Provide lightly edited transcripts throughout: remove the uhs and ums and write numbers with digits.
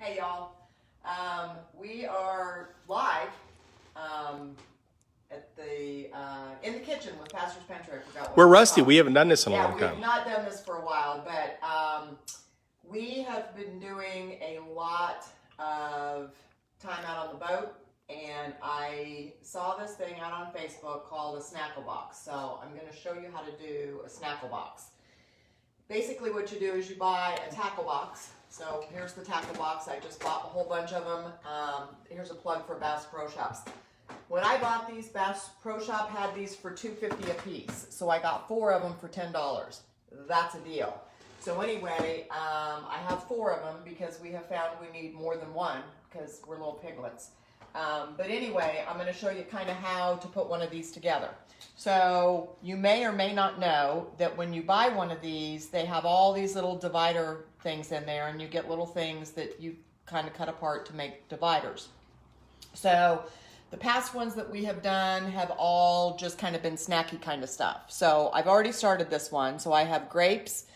Hey y'all, we are live at the in the kitchen with Pastor's Pantry. I forgot what We're it's rusty. called. We haven't done this in a long we've time. not done this for a while, but we have been doing a lot of time out on the boat, and I saw this thing out on Facebook called a Snackle Box. So I'm going to show you how to do a Snackle Box. Basically what you do is you buy a tackle box. So here's the tackle box. I just bought a whole bunch of them. Here's a plug for Bass Pro Shops. When I bought these, Bass Pro Shop had these for $2.50 a piece. So I got 4 of them for $10. That's a deal. So anyway, I have 4 of them because we have found we need more than one because we're little piglets. But anyway, I'm going to show you kind of how to put one of these together. So you may or may not know that when you buy one of these, they have all these little divider things in there, and you get little things that you kind of cut apart to make dividers. So the past ones that we have done have all just kind of been snacky kind of stuff. So I've already started this one. So I have grapes.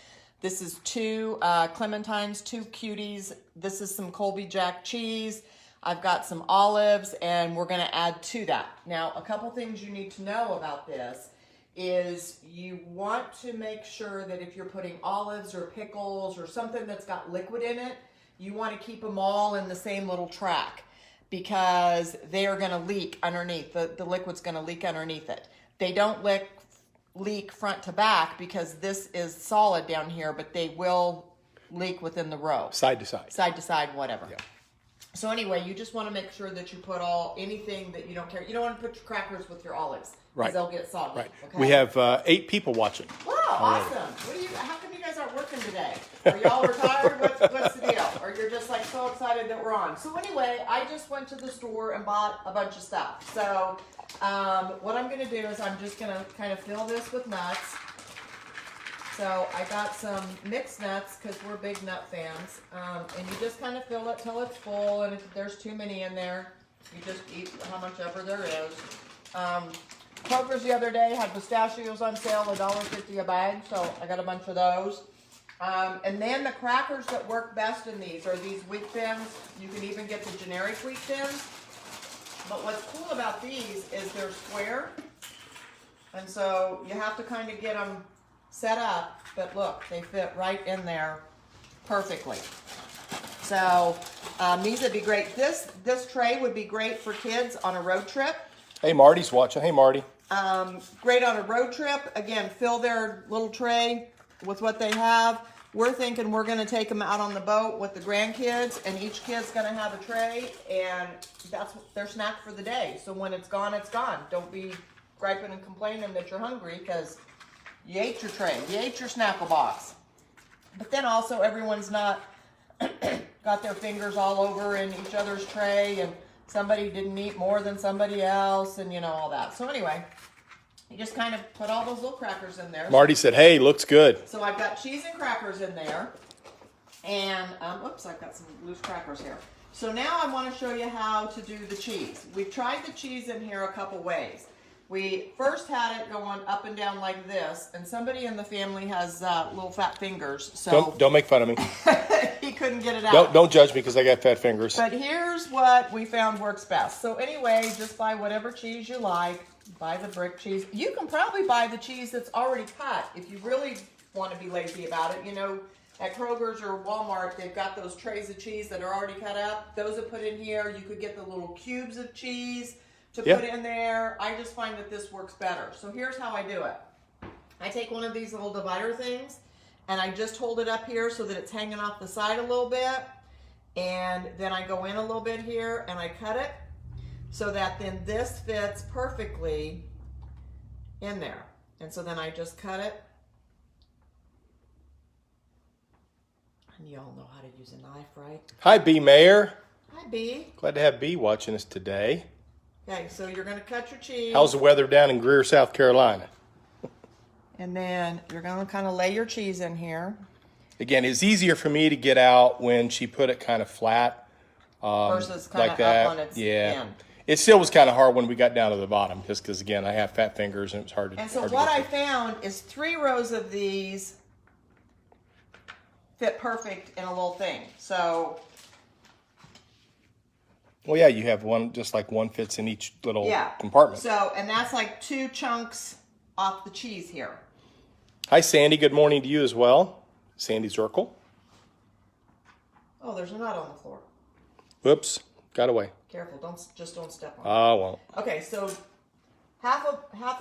This is 2 clementines, 2 cuties. This is some Colby Jack cheese. I've got some olives, and we're going to add to that. Now, a couple things you need to know about this is you want to make sure that if you're putting olives or pickles or something that's got liquid in it, you want to keep them all in the same little track because they are going to leak underneath. The liquid's going to leak underneath it. They don't leak front to back because this is solid down here, but they will leak within the row. Side to side. Side to side, whatever. Yeah. So anyway, you just want to make sure that you put anything that you don't care. You don't want to put your crackers with your olives. Right. Because they'll get soggy. Right. Okay? We have 8 people watching. Wow, awesome. How come you guys aren't working today? Are y'all retired? What's the deal? Or you're just like so excited that we're on? So anyway, I just went to the store and bought a bunch of stuff. So what I'm going to do is I'm just going to kind of fill this with nuts. So I got some mixed nuts because we're big nut fans. And you just kind of fill it till it's full. And if there's too many in there, you just eat how much ever there is. Kroger's the other day had pistachios on sale, $1.50 a bag. So I got a bunch of those. And then the crackers that work best in these are these wheat thins. You can even get the generic wheat thins. But what's cool about these is they're square. And so you have to kind of get them set up, but look, they fit right in there perfectly. So these would be great. This tray would be great for kids on a road trip. Hey, Marty's watching. Hey, Marty. Great on a road trip. Again, fill their little tray with what they have. We're thinking we're going to take them out on the boat with the grandkids, and each kid's going to have a tray, and that's their snack for the day. So when it's gone, it's gone. Don't be griping and complaining that you're hungry because you ate your tray, you ate your Snackle Box. But then also everyone's not got their fingers all over in each other's tray, and somebody didn't eat more than somebody else, and you know, all that. So anyway, you just kind of put all those little crackers in there. Marty said, hey, looks good. So I've got cheese and crackers in there. And, oops, I've got some loose crackers here. So now I want to show you how to do the cheese. We've tried the cheese in here a couple ways. We first had it going up and down like this, and somebody in the family has little fat fingers, so Don't make fun of me. he couldn't get it out. Don't judge me because I got fat fingers. But here's what we found works best. So anyway, just buy whatever cheese you like. Buy the brick cheese. You can probably buy the cheese that's already cut if you really want to be lazy about it. You know, at Kroger's or Walmart, they've got those trays of cheese that are already cut up. Those are put in here. You could get the little cubes of cheese to put in there. I just find that this works better. So here's how I do it. I take one of these little divider things and I just hold it up here so that it's hanging off the side a little bit. And then I go in a little bit here and I cut it so that then this fits perfectly in there. And so then I just cut it. And you all know how to use a knife, right? Hi, B. Mayor. Hi, B. Glad to have B watching us today. Okay, so you're going to cut your cheese. How's the weather down in Greer, South Carolina? And then you're going to kind of lay your cheese in here. Again, it's easier for me to get out when she put it kind of flat. Versus kind like of that. up on its Yeah. end. It still was kind of hard when we got down to the bottom, just because, again, I have fat fingers and it was hard to And so hard to what get I to. found is 3 rows of these fit perfect in a little thing. So Well, yeah, you have one, just like one fits in each little Yeah. compartment. So, and that's like 2 chunks off the cheese here. Hi, Sandy. Good morning to you as well. Sandy Zirkle. Oh, there's a nut on the floor. Whoops, got away. Careful, don't step on it. I won't. Okay, so half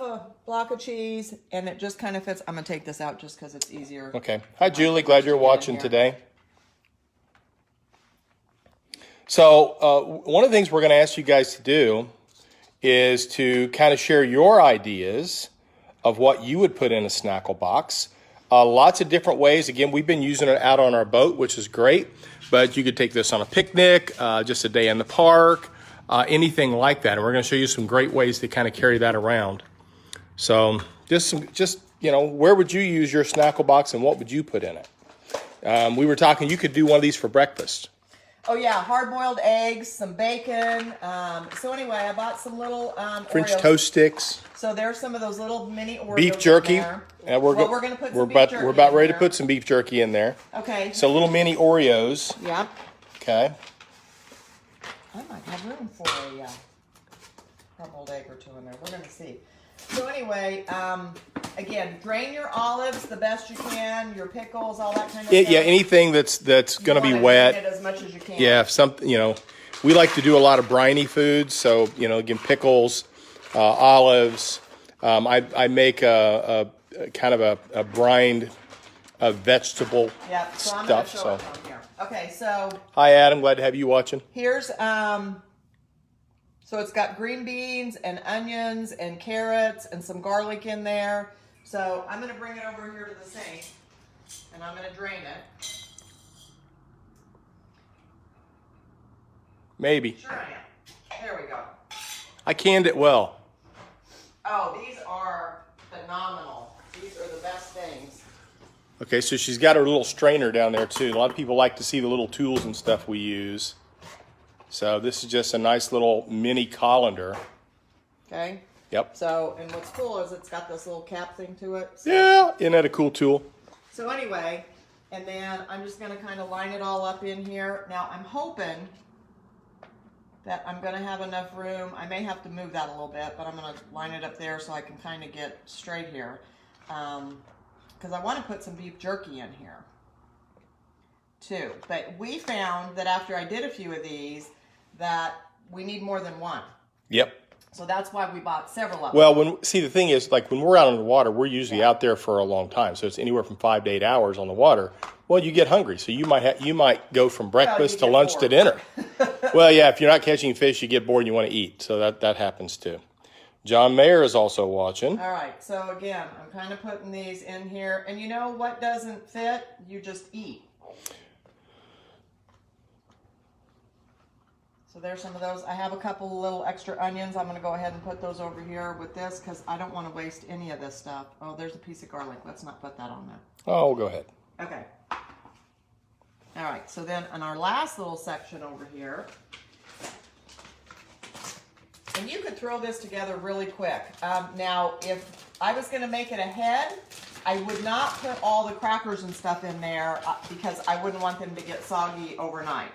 a block of cheese, and it just kind of fits. I'm gonna take this out just because it's easier. Okay. Hi, Julie. Glad you're watching today. So one of the things we're going to ask you guys to do is to kind of share your ideas of what you would put in a Snackle box. Lots of different ways. Again, we've been using it out on our boat, which is great. But you could take this on a picnic, just a day in the park, anything like that. And we're going to show you some great ways to kind of carry that around. So just where would you use your Snackle box and what would you put in it? We were talking, you could do one of these for breakfast. Oh yeah, hard-boiled eggs, some bacon. So anyway, I bought some little French Oreos. toast sticks. So there's some of those little mini Oreos. Beef jerky. And we're going to put some beef jerky. We're about in ready there. to put some beef jerky in there. Okay. So little mini Oreos. Yeah. Okay. I might have room for a hard-boiled egg or 2 in there. We're going to see. So anyway, again, drain your olives the best you can, your pickles, all that kind of stuff. Yeah, anything that's going to be wet. Drain it as much as you can. Yeah, if something, we like to do a lot of briny foods. So, again, pickles, olives. I make a kind of a brined vegetable Yep, so I'm stuff. going to show it on here. Okay, so Hi, Adam. Glad to have you watching. here's, so it's got green beans and onions and carrots and some garlic in there. So I'm going to bring it over here to the sink and I'm going to drain it. Maybe. Sure I am. There we go. I canned it well. Oh, these are phenomenal. These are the best things. Okay, so she's got her little strainer down there too. A lot of people like to see the little tools and stuff we use. So this is just a nice little mini colander. Okay. Yep. So, and what's cool is it's got this little cap thing to it. So, Yeah, isn't that a cool tool? So anyway, and then I'm just going to kind of line it all up in here. Now I'm hoping that I'm going to have enough room. I may have to move that a little bit, but I'm going to line it up there so I can kind of get straight here. Because I want to put some beef jerky in here too. But we found that after I did a few of these that we need more than one. Yep. So that's why we bought several of them. Well, the thing is, like when we're out on the water, we're usually out there for a long time. So it's anywhere from 5 to 8 hours on the water. Well, you get hungry, so you might go from breakfast to lunch to dinner. Well, yeah, if you're not catching fish, you get bored and you want to eat. So that happens too. John Mayer is also watching. All right, so again, I'm kind of putting these in here. And you know what doesn't fit? You just eat. So there's some of those. I have a couple little extra onions. I'm going to go ahead and put those over here with this because I don't want to waste any of this stuff. Oh, there's a piece of garlic. Let's not put that on there. Oh, we'll go ahead. Okay. All right, so then in our last little section over here, and you could throw this together really quick. Now, if I was going to make it a head, I would not put all the crackers and stuff in there because I wouldn't want them to get soggy overnight.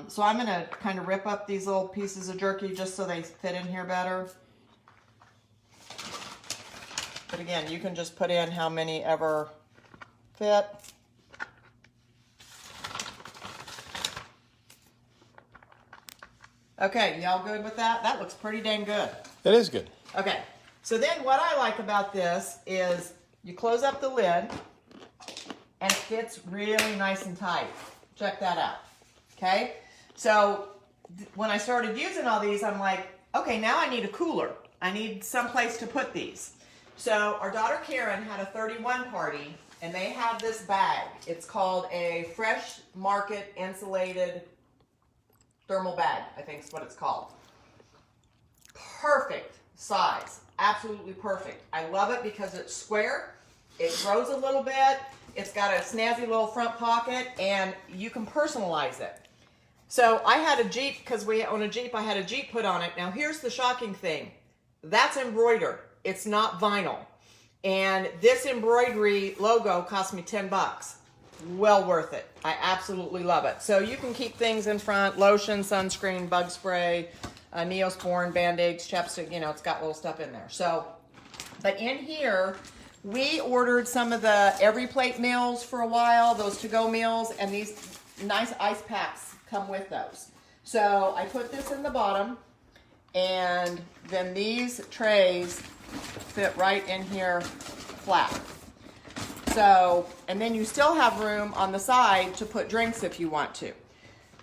So I'm going to kind of rip up these little pieces of jerky just so they fit in here better. But again, you can just put in how many ever fit. Okay, y'all good with that? That looks pretty dang good. That is good. Okay, so then what I like about this is you close up the lid and it fits really nice and tight. Check that out. Okay, so when I started using all these, I'm like, okay, now I need a cooler. I need some place to put these. So our daughter Karen had a 31 party, and they have this bag. It's called a Fresh Market Insulated Thermal Bag, I think is what it's called. Perfect size, absolutely perfect. I love it because it's square, it grows a little bit, it's got a snazzy little front pocket, and you can personalize it. So I had a Jeep, because we own a Jeep, I had a Jeep put on it. Now here's the shocking thing. That's embroidered. It's not vinyl. And this embroidery logo cost me $10. well worth it. I absolutely love it. So you can keep things in front, lotion, sunscreen, bug spray, Neosporin, Band-Aids, chapstick, you know, it's got little stuff in there. So, but in here, we ordered some of the Every Plate meals for a while, those to-go meals, and these nice ice packs come with those. So I put this in the bottom, and then these trays fit right in here flat. So, and then you still have room on the side to put drinks if you want to.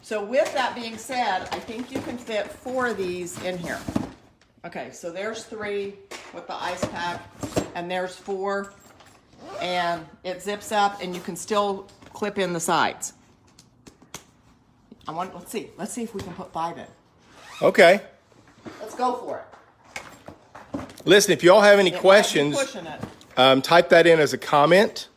So with that being said, I think you can fit 4 of these in here. Okay, so there's 3 with the ice pack, and there's 4, and it zips up, and you can still clip in the sides. Let's see if we can put 5 in. Okay. Let's go for it. Listen, if you all have any questions, Pushing it. type that in as a comment.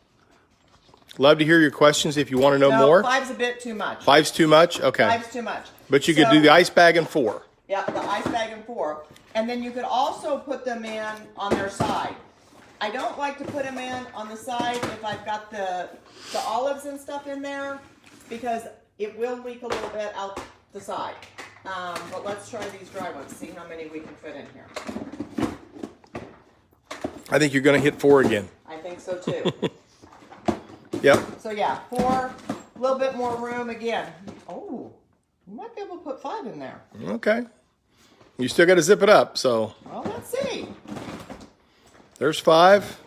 Love to hear your questions if you want to know more. 5's a bit too much. 5's too much? Okay. 5's too much. But you could do the ice bag in 4. Yeah, the ice bag in 4. And then you could also put them in on their side. I don't like to put them in on the side if I've got the olives and stuff in there, because it will leak a little bit out the side. But let's try these dry ones, see how many we can fit in here. I think you're going to hit 4 again. I think so too. Yep. So yeah, 4, a little bit more room again. Oh, you might be able to put 5 in there. Okay. You still got to zip it up, so. Well, let's see. There's 5.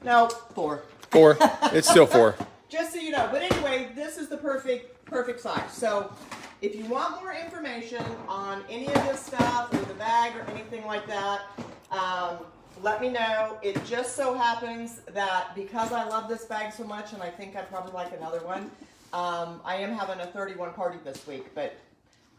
No, 4. 4. It's still 4. Just so you know. But anyway, this is the perfect size. So if you want more information on any of this stuff or the bag or anything like that, let me know. It just so happens that because I love this bag so much, and I think I'd probably like another one, I am having a 31 party this week, but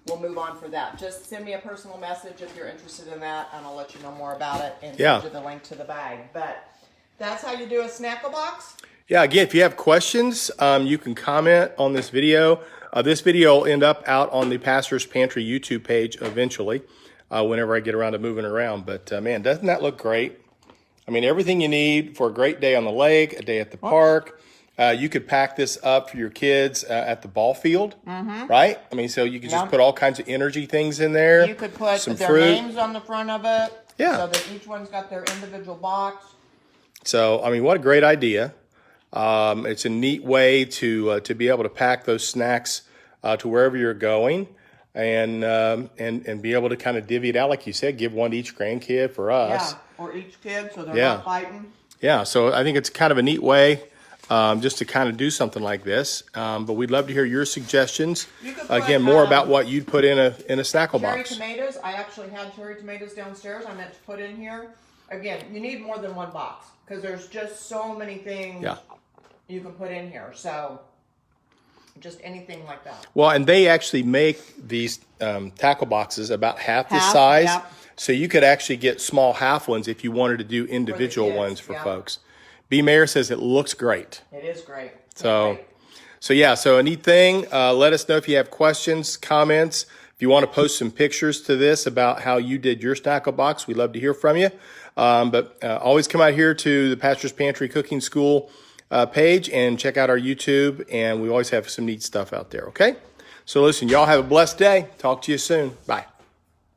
we'll move on for that. Just send me a personal message if you're interested in that, and I'll let you know more about it and send you the link to the bag. But that's how you do a Snackle Box. Yeah, again, if you have questions, you can comment on this video. This video will end up out on the Pastor's Pantry YouTube page eventually, whenever I get around to moving around. But man, doesn't that look great? I mean, everything you need for a great day on the lake, a day at the park. You could pack this up for your kids at the ball field, right? I mean, so you could just put all kinds of energy things in there. You could put some their fruit. names on the front of it, Yeah. so that each one's got their individual box. So, I mean, what a great idea. It's a neat way to be able to pack those snacks to wherever you're going, and be able to kind of divvy it out, like you said, give one to each grandkid for us. Yeah, or each kid, so they're not fighting. Yeah, so I think it's kind of a neat way just to kind of do something like this. But we'd love to hear your suggestions. You could put, Again, more about what you'd put in a Snackle cherry box. tomatoes. I actually had cherry tomatoes downstairs. I meant to put in here. Again, you need more than one box because there's just so many things you can put in here. So just anything like that. Well, and they actually make these tackle boxes about half the size. Yep. So you could actually get small half ones if you wanted to do individual ones for folks. B. Mayer says it looks great. It is great. So a neat thing. Let us know if you have questions, comments. If you want to post some pictures to this about how you did your Snackle Box, we'd love to hear from you. But always come out here to the Pastor's Pantry Cooking School page and check out our YouTube. And we always have some neat stuff out there, okay? So listen, y'all have a blessed day. Talk to you soon. Bye.